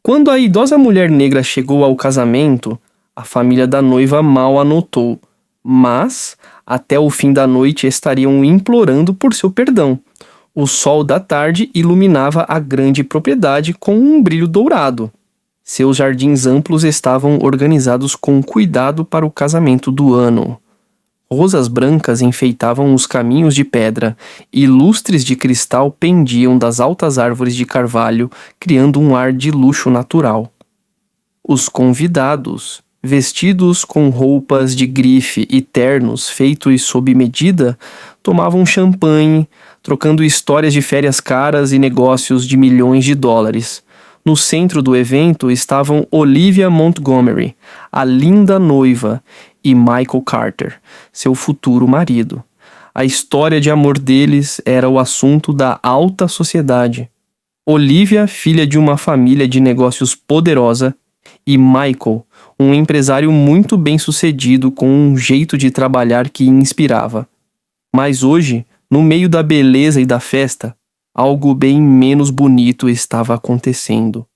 Quando a idosa mulher negra chegou ao casamento, a família da noiva mal a notou, mas até o fim da noite estariam implorando por seu perdão. O sol da tarde iluminava a grande propriedade com um brilho dourado. Seus jardins amplos estavam organizados com cuidado para o casamento do ano. Rosas brancas enfeitavam os caminhos de pedra e lustres de cristal pendiam das altas árvores de carvalho, criando um ar de luxo natural. Os convidados, vestidos com roupas de grife e ternos feitos sob medida, tomavam champanhe, trocando histórias de férias caras e negócios de milhões de dólares. No centro do evento estavam Olivia Montgomery, a linda noiva, e Michael Carter, seu futuro marido. A história de amor deles era o assunto da alta sociedade. Olivia, filha de uma família de negócios poderosa, e Michael, um empresário muito bem-sucedido com um jeito de trabalhar que inspirava. Mas hoje, no meio da beleza e da festa, algo bem menos bonito estava acontecendo.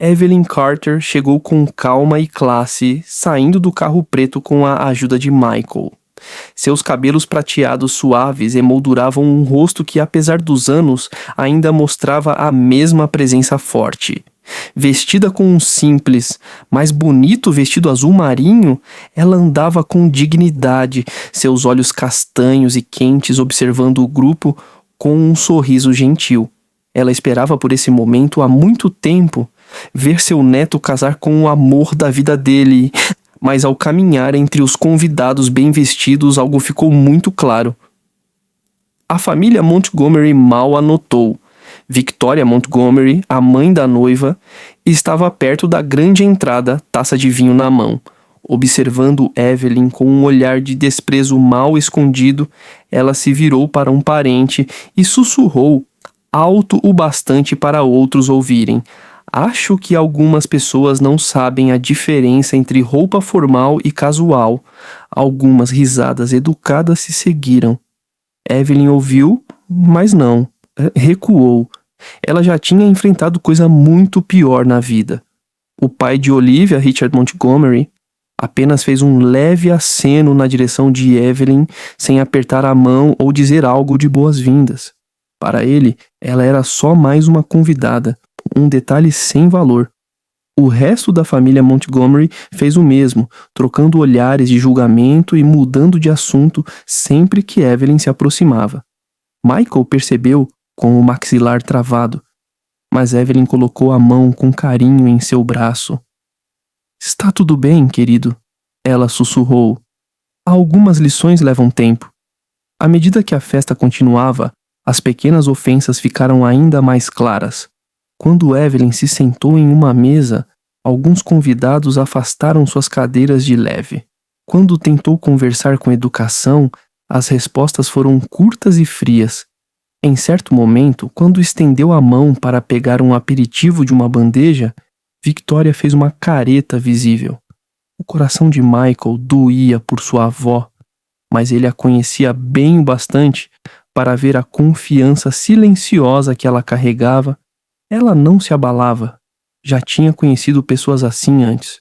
Evelyn Carter chegou com calma e classe, saindo do carro preto com a ajuda de Michael. Seus cabelos prateados suaves emolduravam um rosto que, apesar dos anos, ainda mostrava a mesma presença forte. Vestida com um simples, mas bonito vestido azul marinho, ela andava com dignidade, seus olhos castanhos e quentes observando o grupo com um sorriso gentil. Ela esperava por esse momento há muito tempo, ver seu neto casar com o amor da vida dele. Mas ao caminhar entre os convidados bem vestidos, algo ficou muito claro. A família Montgomery mal a notou. Victoria Montgomery, a mãe da noiva, estava perto da grande entrada, taça de vinho na mão. Observando Evelyn com um olhar de desprezo mal escondido, ela se virou para um parente e sussurrou, alto o bastante para outros ouvirem. Acho que algumas pessoas não sabem a diferença entre roupa formal e casual. Algumas risadas educadas se seguiram. Evelyn ouviu, mas não. Recuou. Ela já tinha enfrentado coisa muito pior na vida. O pai de Olivia, Richard Montgomery, apenas fez um leve aceno na direção de Evelyn, sem apertar a mão ou dizer algo de boas-vindas. Para ele, ela era só mais uma convidada, um detalhe sem valor. O resto da família Montgomery fez o mesmo, trocando olhares de julgamento e mudando de assunto sempre que Evelyn se aproximava. Michael percebeu com o maxilar travado, mas Evelyn colocou a mão com carinho em seu braço. Está tudo bem, querido? Ela sussurrou. Algumas lições levam tempo. À medida que a festa continuava, as pequenas ofensas ficaram ainda mais claras. Quando Evelyn se sentou em uma mesa, alguns convidados afastaram suas cadeiras de leve. Quando tentou conversar com educação, as respostas foram curtas e frias. Em certo momento, quando estendeu a mão para pegar um aperitivo de uma bandeja, Victoria fez uma careta visível. O coração de Michael doía por sua avó, mas ele a conhecia bem o bastante para ver a confiança silenciosa que ela carregava. Ela não se abalava. Já tinha conhecido pessoas assim antes.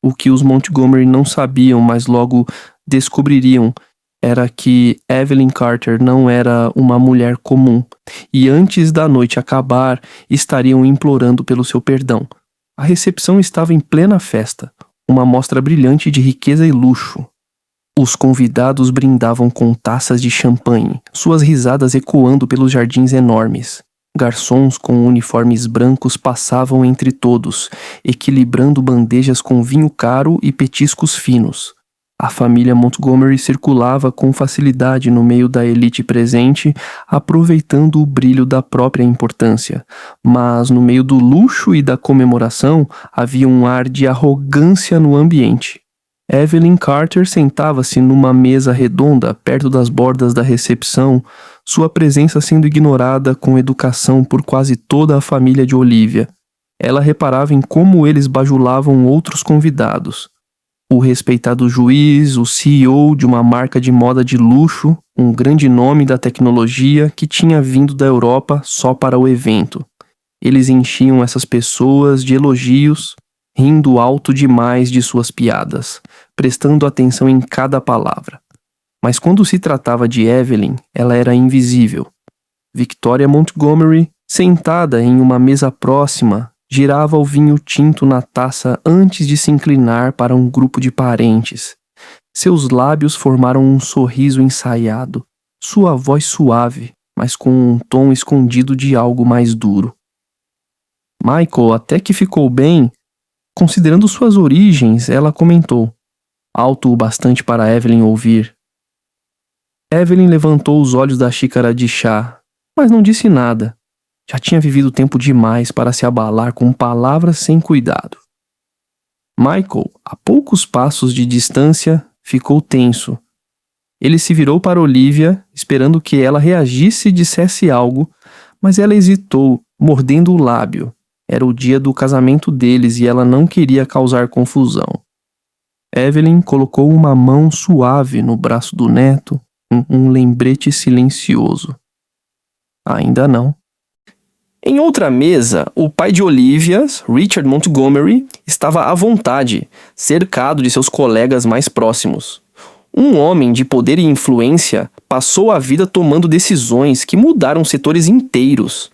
O que os Montgomery não sabiam, mas logo descobririam, era que Evelyn Carter não era uma mulher comum, e antes da noite acabar, estariam implorando pelo seu perdão. A recepção estava em plena festa, uma mostra brilhante de riqueza e luxo. Os convidados brindavam com taças de champanhe, suas risadas ecoando pelos jardins enormes. Garçons com uniformes brancos passavam entre todos, equilibrando bandejas com vinho caro e petiscos finos. A família Montgomery circulava com facilidade no meio da elite presente, aproveitando o brilho da própria importância. Mas no meio do luxo e da comemoração, havia um ar de arrogância no ambiente. Evelyn Carter sentava-se numa mesa redonda perto das bordas da recepção, sua presença sendo ignorada com educação por quase toda a família de Olivia. Ela reparava em como eles bajulavam outros convidados. O respeitado juiz, o CEO de uma marca de moda de luxo, um grande nome da tecnologia que tinha vindo da Europa só para o evento. Eles enchiam essas pessoas de elogios, rindo alto demais de suas piadas, prestando atenção em cada palavra. Mas quando se tratava de Evelyn, ela era invisível. Victoria Montgomery, sentada em uma mesa próxima, girava o vinho tinto na taça antes de se inclinar para um grupo de parentes. Seus lábios formaram um sorriso ensaiado, sua voz suave, mas com um tom escondido de algo mais duro. Michael até que ficou bem. Considerando suas origens, ela comentou, alto o bastante para Evelyn ouvir. Evelyn levantou os olhos da xícara de chá, mas não disse nada. Já tinha vivido tempo demais para se abalar com palavras sem cuidado. Michael, a poucos passos de distância, ficou tenso. Ele se virou para Olivia, esperando que ela reagisse e dissesse algo, mas ela hesitou, mordendo o lábio. Era o dia do casamento deles e ela não queria causar confusão. Evelyn colocou uma mão suave no braço do neto, um lembrete silencioso. Ainda não. Em outra mesa, o pai de Olivia, Richard Montgomery, estava à vontade, cercado de seus colegas mais próximos. Um homem de poder e influência passou a vida tomando decisões que mudaram setores inteiros.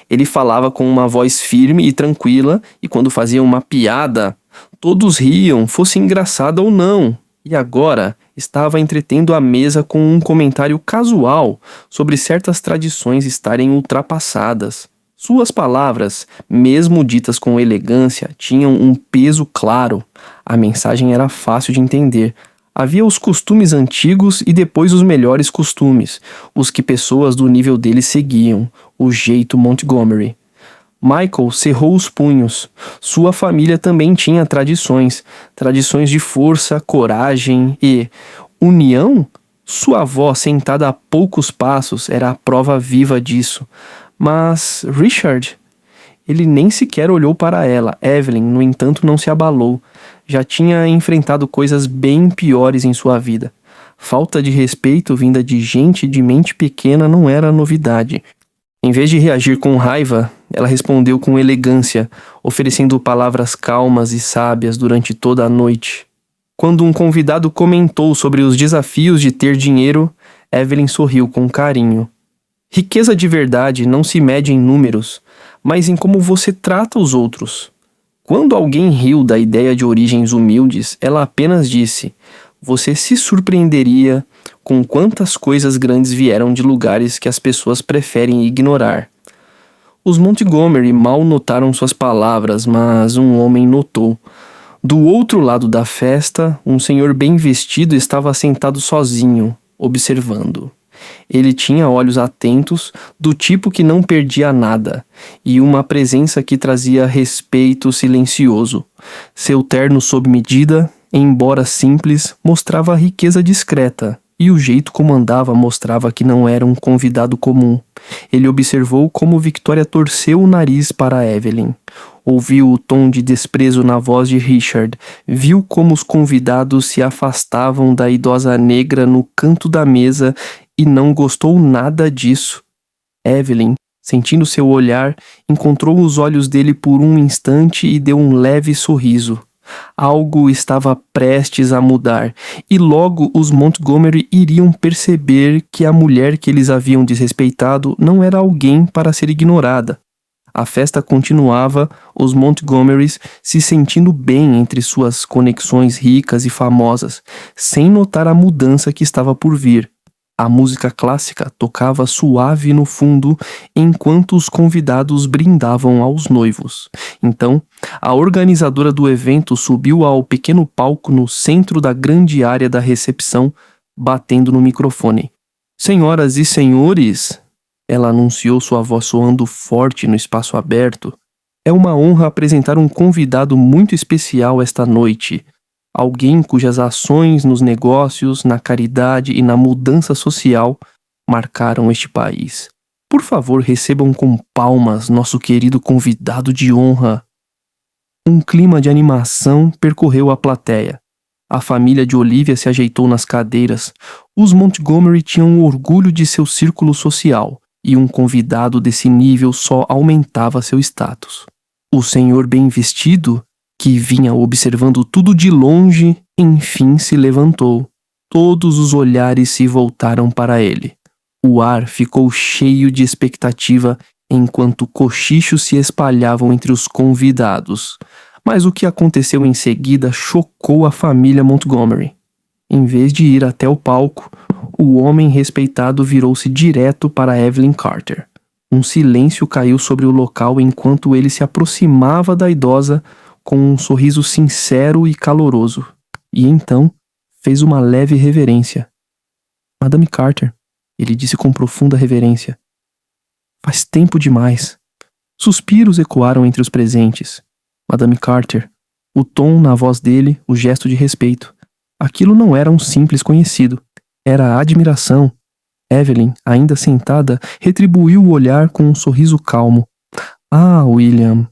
Ele falava com uma voz firme e tranquila, e quando fazia uma piada, todos riam, fosse engraçada ou não. E agora estava entretendo a mesa com um comentário casual sobre certas tradições estarem ultrapassadas. Suas palavras, mesmo ditas com elegância, tinham um peso claro. A mensagem era fácil de entender. Havia os costumes antigos e depois os melhores costumes, os que pessoas do nível dele seguiam, o jeito Montgomery. Michael cerrou os punhos. Sua família também tinha tradições de força, coragem e união. Sua avó, sentada a poucos passos, era a prova viva disso. Mas Richard, ele nem sequer olhou para ela. Evelyn, no entanto, não se abalou. Já tinha enfrentado coisas bem piores em sua vida. Falta de respeito vinda de gente de mente pequena não era novidade. Em vez de reagir com raiva, ela respondeu com elegância, oferecendo palavras calmas e sábias durante toda a noite. Quando um convidado comentou sobre os desafios de ter dinheiro, Evelyn sorriu com carinho. Riqueza de verdade não se mede em números, mas em como você trata os outros. Quando alguém riu da ideia de origens humildes, ela apenas disse: você se surpreenderia com quantas coisas grandes vieram de lugares que as pessoas preferem ignorar. Os Montgomery mal notaram suas palavras, mas um homem notou. Do outro lado da festa, um senhor bem vestido estava sentado sozinho, observando. Ele tinha olhos atentos, do tipo que não perdia nada, e uma presença que trazia respeito silencioso. Seu terno sob medida, embora simples, mostrava riqueza discreta, e o jeito como andava mostrava que não era um convidado comum. Ele observou como Victoria torceu o nariz para Evelyn. Ouviu o tom de desprezo na voz de Richard. Viu como os convidados se afastavam da idosa negra no canto da mesa e não gostou nada disso. Evelyn, sentindo seu olhar, encontrou os olhos dele por um instante e deu um leve sorriso. Algo estava prestes a mudar, e logo os Montgomery iriam perceber que a mulher que eles haviam desrespeitado não era alguém para ser ignorada. A festa continuava, os Montgomerys se sentindo bem entre suas conexões ricas e famosas, sem notar a mudança que estava por vir. A música clássica tocava suave no fundo enquanto os convidados brindavam aos noivos. Então, a organizadora do evento subiu ao pequeno palco no centro da grande área da recepção, batendo no microfone. Senhoras e senhores, ela anunciou, sua voz soando forte no espaço aberto. É uma honra apresentar um convidado muito especial esta noite. Alguém cujas ações nos negócios, na caridade e na mudança social marcaram este país. Por favor, recebam com palmas nosso querido convidado de honra. Um clima de animação percorreu a plateia. A família de Olivia se ajeitou nas cadeiras. Os Montgomery tinham orgulho de seu círculo social. e um convidado desse nível só aumentava seu status. O senhor bem vestido, que vinha observando tudo de longe, enfim se levantou. Todos os olhares se voltaram para ele. O ar ficou cheio de expectativa enquanto cochichos se espalhavam entre os convidados. Mas o que aconteceu em seguida chocou a família Montgomery. Em vez de ir até o palco, o homem respeitado virou-se direto para Evelyn Carter. Um silêncio caiu sobre o local enquanto ele se aproximava da idosa com um sorriso sincero e caloroso. E então fez uma leve reverência. Madame Carter, ele disse com profunda reverência. Faz tempo demais. Suspiros ecoaram entre os presentes. Madame Carter, o tom na voz dele, o gesto de respeito. Aquilo não era um simples conhecido. Era a admiração. Evelyn, ainda sentada, retribuiu o olhar com um sorriso calmo. Ah, William,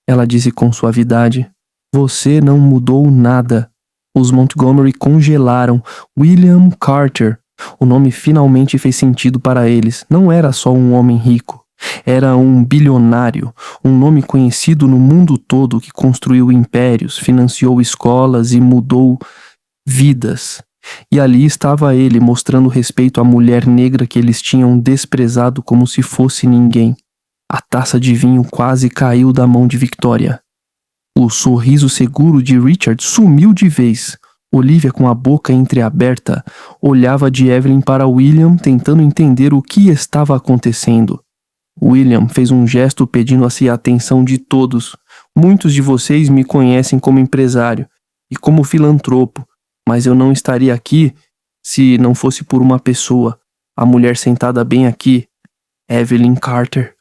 ela disse com suavidade. Você não mudou nada. Os Montgomery congelaram. William Carter. O nome finalmente fez sentido para eles. Não era só um homem rico. Era um bilionário, um nome conhecido no mundo todo que construiu impérios, financiou escolas e mudou vidas. E ali estava ele mostrando respeito à mulher negra que eles tinham desprezado como se fosse ninguém. A taça de vinho quase caiu da mão de Victoria. O sorriso seguro de Richard sumiu de vez. Olivia, com a boca entreaberta, olhava de Evelyn para William, tentando entender o que estava acontecendo. William fez um gesto pedindo-se a atenção de todos. Muitos de vocês me conhecem como empresário e como filantropo, mas eu não estaria aqui se não fosse por uma pessoa, a mulher sentada bem aqui, Evelyn Carter.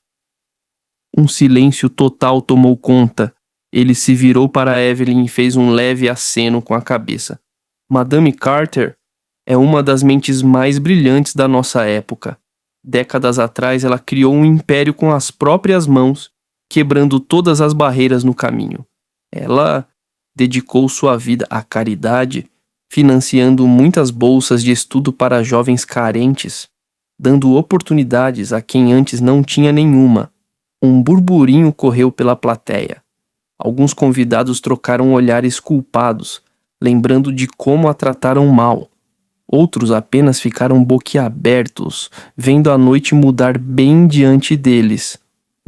Um silêncio total tomou conta. Ele se virou para Evelyn e fez um leve aceno com a cabeça. Madame Carter é uma das mentes mais brilhantes da nossa época. Décadas atrás, ela criou um império com as próprias mãos, quebrando todas as barreiras no caminho. Ela dedicou sua vida à caridade, financiando muitas bolsas de estudo para jovens carentes, dando oportunidades a quem antes não tinha nenhuma. Um burburinho correu pela plateia. Alguns convidados trocaram olhares culpados, lembrando de como a trataram mal. Outros apenas ficaram boquiabertos, vendo a noite mudar bem diante deles.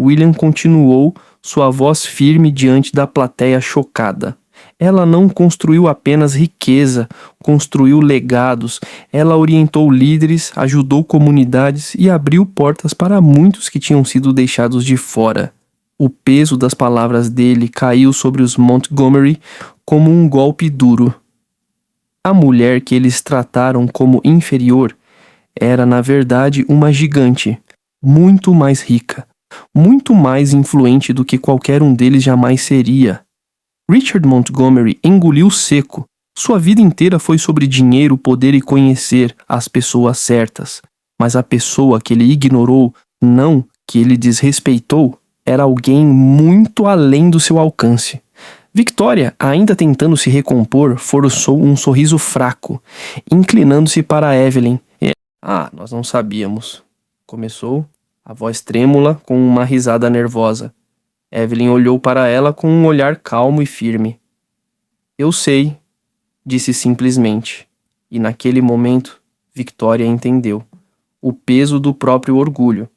William continuou, sua voz firme diante da plateia chocada. Ela não construiu apenas riqueza, construiu legados. Ela orientou líderes, ajudou comunidades e abriu portas para muitos que tinham sido deixados de fora. O peso das palavras dele caiu sobre os Montgomery como um golpe duro. A mulher que eles trataram como inferior era, na verdade, uma gigante, muito mais rica, muito mais influente do que qualquer um deles jamais seria. Richard Montgomery engoliu seco. Sua vida inteira foi sobre dinheiro, poder e conhecer as pessoas certas. Mas a pessoa que ele ignorou, não que ele desrespeitou, era alguém muito além do seu alcance. Victoria, ainda tentando se recompor, forçou um sorriso fraco, inclinando-se para Evelyn. Nós não sabíamos. Começou, a voz trêmula com uma risada nervosa. Evelyn olhou para ela com um olhar calmo e firme. Eu sei, disse simplesmente. E naquele momento, Victoria entendeu. O peso do próprio orgulho.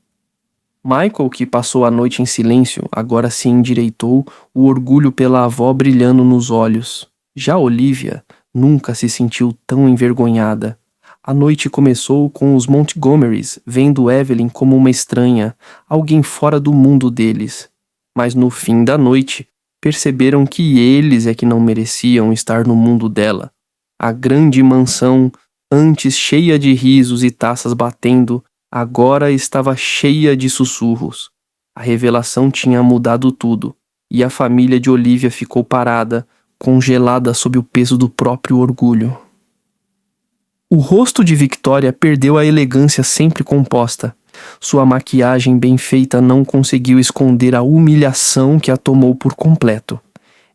Michael, que passou a noite em silêncio, agora se endireitou, o orgulho pela avó brilhando nos olhos. Já Olivia nunca se sentiu tão envergonhada. A noite começou com os Montgomerys vendo Evelyn como uma estranha, alguém fora do mundo deles. Mas no fim da noite, perceberam que eles é que não mereciam estar no mundo dela. A grande mansão, antes cheia de risos e taças batendo, agora estava cheia de sussurros. A revelação tinha mudado tudo, e a família de Olivia ficou parada, congelada sob o peso do próprio orgulho. O rosto de Victoria perdeu a elegância sempre composta. Sua maquiagem bem feita não conseguiu esconder a humilhação que a tomou por completo.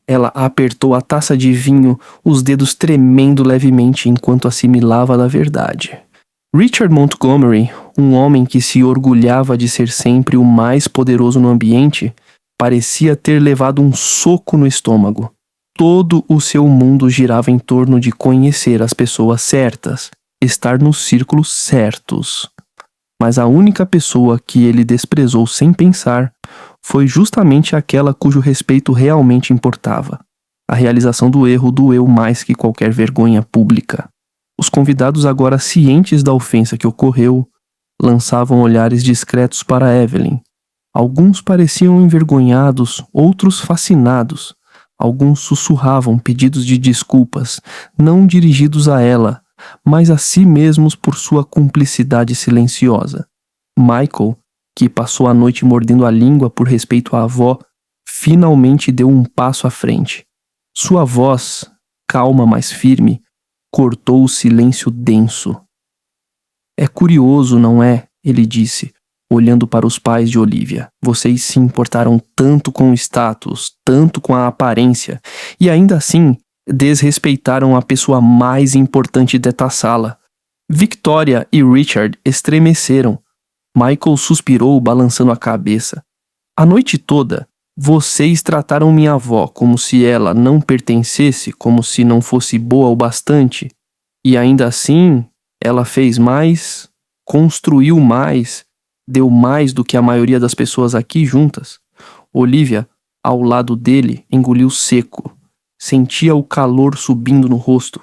Ela apertou a taça de vinho, os dedos tremendo levemente enquanto assimilava da verdade. Richard Montgomery, um homem que se orgulhava de ser sempre o mais poderoso no ambiente, parecia ter levado um soco no estômago. Todo o seu mundo girava em torno de conhecer as pessoas certas, estar nos círculos certos. Mas a única pessoa que ele desprezou sem pensar foi justamente aquela cujo respeito realmente importava. A realização do erro doeu mais que qualquer vergonha pública. Os convidados, agora cientes da ofensa que ocorreu, lançavam olhares discretos para Evelyn. Alguns pareciam envergonhados, outros fascinados. Alguns sussurravam pedidos de desculpas, não dirigidos a ela, mas a si mesmos por sua cumplicidade silenciosa. Michael, que passou a noite mordendo a língua por respeito à avó, finalmente deu um passo à frente. Sua voz, calma, mas firme, cortou o silêncio denso. É curioso, não é? Ele disse, olhando para os pais de Olivia. Vocês se importaram tanto com o status, tanto com a aparência, e ainda assim desrespeitaram a pessoa mais importante desta sala. Victoria e Richard estremeceram. Michael suspirou, balançando a cabeça. A noite toda, vocês trataram minha avó como se ela não pertencesse, como se não fosse boa o bastante. E ainda assim, ela fez mais, construiu mais, deu mais do que a maioria das pessoas aqui juntas. Olivia, ao lado dele, engoliu seco. Sentia o calor subindo no rosto.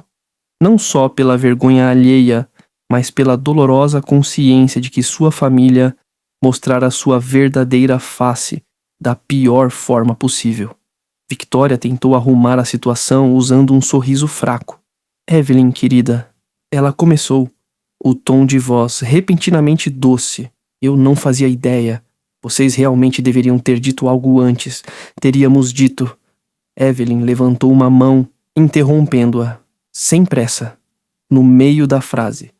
Não só pela vergonha alheia, mas pela dolorosa consciência de que sua família mostrara sua verdadeira face da pior forma possível. Victoria tentou arrumar a situação usando um sorriso fraco. Evelyn, querida, ela começou. O tom de voz repentinamente doce. Eu não fazia ideia. Vocês realmente deveriam ter dito algo antes. Teríamos dito. Evelyn levantou uma mão, interrompendo-a, sem pressa, no meio da frase.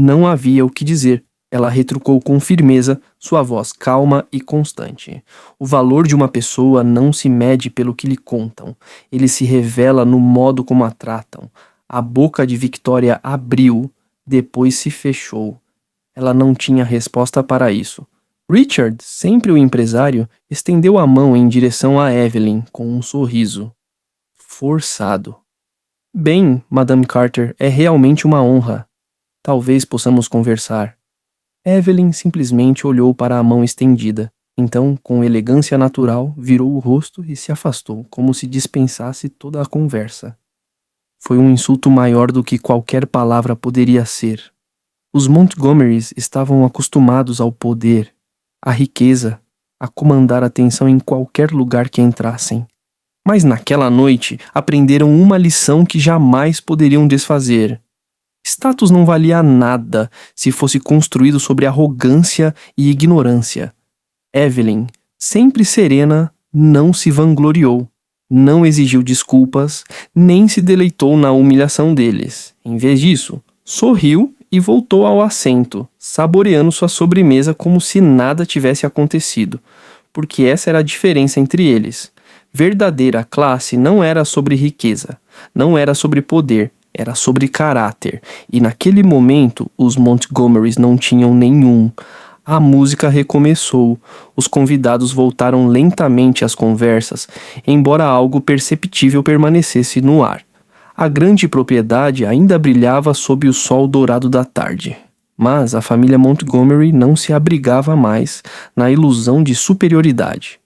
Não havia o que dizer. Ela retrucou com firmeza, sua voz calma e constante. O valor de uma pessoa não se mede pelo que lhe contam. Ele se revela no modo como a tratam. A boca de Victoria abriu, depois se fechou. Ela não tinha resposta para isso. Richard, sempre o empresário, estendeu a mão em direção a Evelyn com um sorriso forçado. Bem, Madame Carter, é realmente uma honra. Talvez possamos conversar. Evelyn simplesmente olhou para a mão estendida. Então, com elegância natural, virou o rosto e se afastou, como se dispensasse toda a conversa. Foi um insulto maior do que qualquer palavra poderia ser. Os Montgomerys estavam acostumados ao poder, à riqueza, a comandar a atenção em qualquer lugar que entrassem. Mas naquela noite aprenderam uma lição que jamais poderiam desfazer. Status não valia nada se fosse construído sobre arrogância e ignorância. Evelyn, sempre serena, não se vangloriou, não exigiu desculpas, nem se deleitou na humilhação deles. Em vez disso, sorriu e voltou ao assento, saboreando sua sobremesa como se nada tivesse acontecido, porque essa era a diferença entre eles. Verdadeira classe não era sobre riqueza, não era sobre poder, era sobre caráter, e naquele momento os Montgomerys não tinham nenhum. A música recomeçou, os convidados voltaram lentamente às conversas, embora algo perceptível permanecesse no ar. A grande propriedade ainda brilhava sob o sol dourado da tarde, mas a família Montgomery não se abrigava mais na ilusão de superioridade.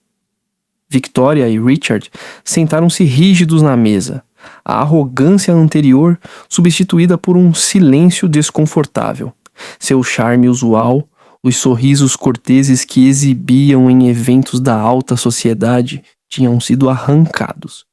Victoria e Richard sentaram-se rígidos na mesa, a arrogância anterior substituída por um silêncio desconfortável. Seu charme usual, os sorrisos corteses que exibiam em eventos da alta sociedade, tinham sido arrancados.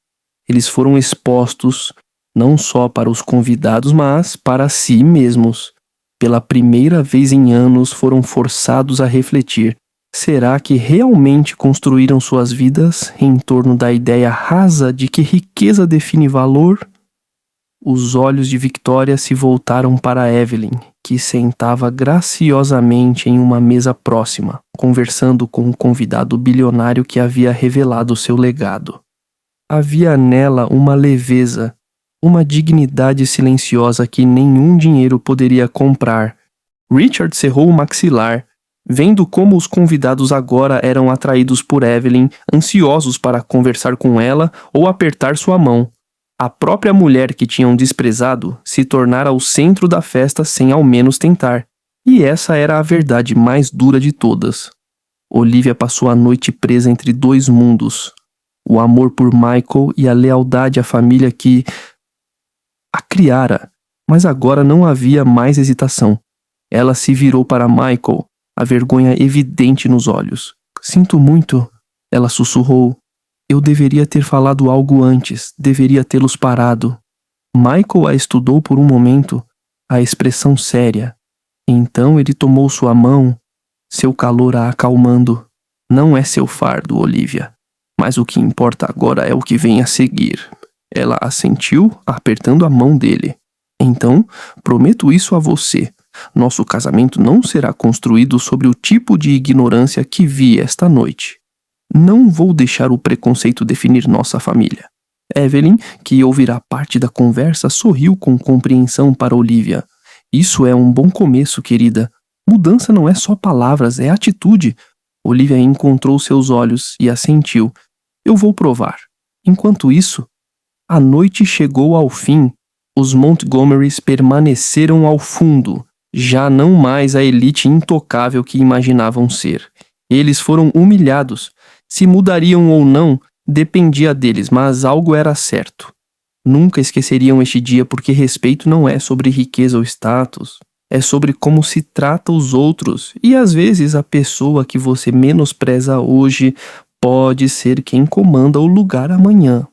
Eles foram expostos não só para os convidados, mas para si mesmos. Pela primeira vez em anos foram forçados a refletir. Será que realmente construíram suas vidas em torno da ideia rasa de que riqueza define valor? Os olhos de Victoria se voltaram para Evelyn, que sentava graciosamente em uma mesa próxima, conversando com o convidado bilionário que havia revelado seu legado. Havia nela uma leveza, uma dignidade silenciosa que nenhum dinheiro poderia comprar, Richard cerrou o maxilar, vendo como os convidados agora eram atraídos por Evelyn, ansiosos para conversar com ela ou apertar sua mão. A própria mulher que tinham desprezado se tornara o centro da festa sem ao menos tentar. E essa era a verdade mais dura de todas. Olivia passou a noite presa entre dois mundos. O amor por Michael e a lealdade à família que a criara. Mas agora não havia mais hesitação. Ela se virou para Michael, a vergonha evidente nos olhos. Sinto muito, ela sussurrou. Eu deveria ter falado algo antes, deveria tê-los parado. Michael a estudou por um momento, a expressão séria. Então ele tomou sua mão, seu calor a acalmando. Não é seu fardo, Olivia. Mas o que importa agora é o que vem a seguir. Ela assentiu, apertando a mão dele. Então, prometo isso a você. Nosso casamento não será construído sobre o tipo de ignorância que vi esta noite. Não vou deixar o preconceito definir nossa família. Evelyn, que ouvirá parte da conversa, sorriu com compreensão para Olivia. Isso é um bom começo, querida. Mudança não é só palavras, é atitude. Olivia encontrou seus olhos e assentiu. Eu vou provar. Enquanto isso, a noite chegou ao fim. Os Montgomerys permaneceram ao fundo, já não mais a elite intocável que imaginavam ser. Eles foram humilhados. Se mudariam ou não, dependia deles, mas algo era certo. Nunca esqueceriam este dia porque respeito não é sobre riqueza ou status. É sobre como se trata os outros. E às vezes a pessoa que você menospreza hoje pode ser quem comanda o lugar amanhã.